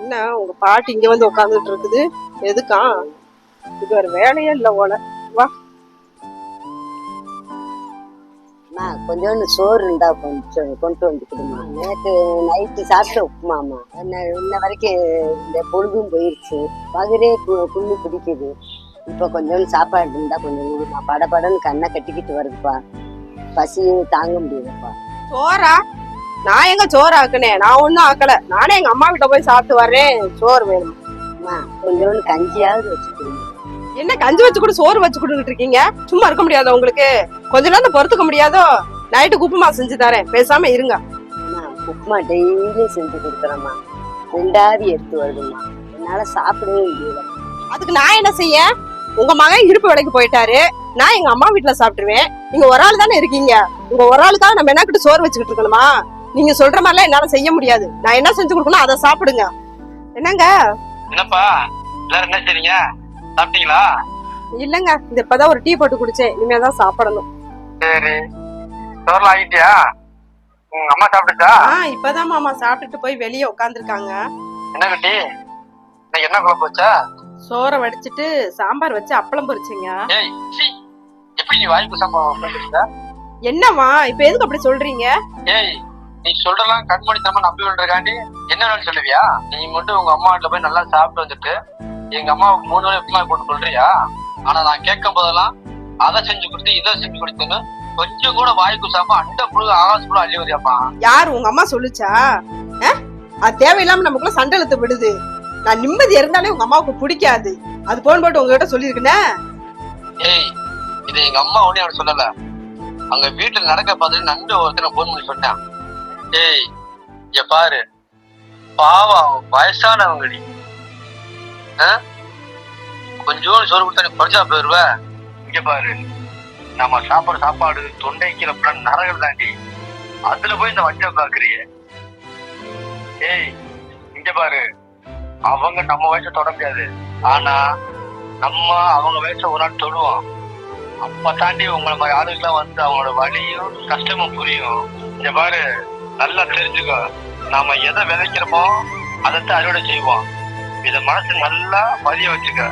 என்ன உங்க பாட்டி இங்க வந்து உட்காந்துட்டு இருக்குது? எதுக்கா? இது ஒரு வேலையே இல்ல போல. வா. கொஞ்சோண்டு சோறு இருந்தா கொஞ்சம் கொண்டு வந்துக்கிடுமா. நேற்று நைட்டு சாப்பிட்ட உப்புமாமா. இன்ன வரைக்கும் இந்த பொழுதும் போயிடுச்சு. பகலே புண்ணு பிடிக்குது. இப்போ கொஞ்சோண்டு சாப்பாடு இருந்தா கொஞ்சம் கொடுமா. படப்படன்னு கண்ணை கட்டிக்கிட்டு வருதுப்பா. பசியும் தாங்க முடியுதுப்பா. சோறா? நான் எங்க சோறு ஆக்குனேன்? நான் ஒன்னும் ஆக்கல. நானே எங்க அம்மா கிட்ட போய் சாப்பிட்டு வர்றேன். சோறு வேணும். கொஞ்சோண்டு கஞ்சியாவது வச்சுக்கணும். என்ன கஞ்சி வச்சு கூட சோறு வச்சு கொடுத்துட்டு இருக்கீங்க? சும்மா இருக்க முடியாதோ உங்களுக்கு? கொஞ்ச நேரம் பொறுத்துக்க முடியாதோ? நைட்டுக்கு உப்புமா செஞ்சு தரேன், பேசாம இருங்க. உப்புமா டெய்லி செஞ்சு கொடுக்குறேம்மா. ரெண்டாவது எடுத்து வருதுமா. என்னால சாப்பிடவே முடியல. அதுக்கு நான் என்ன செய்ய? உங்க மகன் இருப்பு வேலைக்கு போயிட்டாரு. நான் எங்க அம்மா வீட்டுல சாப்பிட்டுருவேன். நீங்க ஒரு ஆள் தானே இருக்கீங்க. உங்க ஒரு ஆளுக்காக நம்ம என்ன சோறு வச்சுக்கிட்டு இருக்கணுமா? நீங்க சொல்ற மாதிரிலாம் என்னால செய்ய முடியாது. நான் என்ன செஞ்சு கொடுக்கணும் அதை சாப்பிடுங்க. என்னங்க? என்னப்பா எல்லாரும் என்ன செய்றீங்க? சாப்பிட்டீங்களா? இல்லங்க, இந்த இப்பதான் ஒரு டீ போட்டு குடிச்சேன். இனிமேதான் சாப்பிடணும். சரி, சோறுலாம் ஆகிட்டியா? அம்மா சாப்பிட்டுச்சா? இப்பதான் மாமா சாப்பிட்டுட்டு போய் வெளியே உட்காந்துருக்காங்க. என்ன கட்டி இன்னைக்கு என்ன குழம்பு வச்சா? சோறை வடிச்சிட்டு சாம்பார் வச்சு அப்பளம் பொரிச்சீங்க. ஏய் எப்படி நீ வாய்ப்பு சாம்பார்? என்னவா இப்ப எதுக்கு அப்படி சொல்றீங்க? ஏய் நீ சொல்றலாம் கண்மணித்தனமா நம்பி விடுறக்காண்டி என்ன சொல்லுவியா? நீ மட்டும் உங்க அம்மா வீட்டுல போய் நல்லா சாப்பிட்டு வந்துட்டு எங்க அம்மாவுக்கு 3 வேளை உப்புமா போட்டு சொல்றியா? ஆனா நான் கேட்கும் போதெல்லாம் அதை செஞ்சு கொடுத்து இதை செஞ்சு கொடுத்துன்னு கொஞ்சம் கூட வாய் குசாம அண்ட புழு ஆகாச புழு அள்ளி வரியாப்பா. யாரு உங்க அம்மா சொல்லுச்சா? அது தேவையில்லாம நமக்குள்ள சண்டை இழுத்து விடுது. நான் நிம்மதி இருந்தாலே உங்க அம்மாவுக்கு பிடிக்காது. அது போன் போட்டு உங்ககிட்ட சொல்லிருக்கேனே. ஏய் இது எங்க அம்மா ஒண்ணு அவன் சொல்லல. அங்க வீட்டுல நடக்க பார்த்துட்டு நண்டு ஒருத்தனை போன் பண்ணி சொன்னேன். ஏய் இங்க பாரு, பாவம் வயசானவங்கடி. கொஞ்சோண்டு சோறு கொடுத்தா நீ குறைச்சா போயிருவ. இங்க பாரு, நம்ம சாப்பாடு சாப்பாடு தொண்டைக்கிற நரகள் தாண்டி அதுல போய் இந்த வண்டியை பாக்குறிய. ஏய் இங்க பாரு, அவங்க நம்ம வயசை தொட முடியாது. ஆனா நம்ம அவங்க வயசை ஒரு நாள் தொடுவோம். அப்ப தாண்டி உங்களை மாதிரி ஆளுக்கெல்லாம் வந்து அவங்களோட வலியும் கஷ்டமும் புரியும். இங்க பாரு, நல்லா தெரிஞ்சுக்கோ, நாம எதை விதைக்கிறோமோ அதைத்தான் அறுவடை செய்வோம். இத மனசு நல்லா பதிய வச்சுக்க.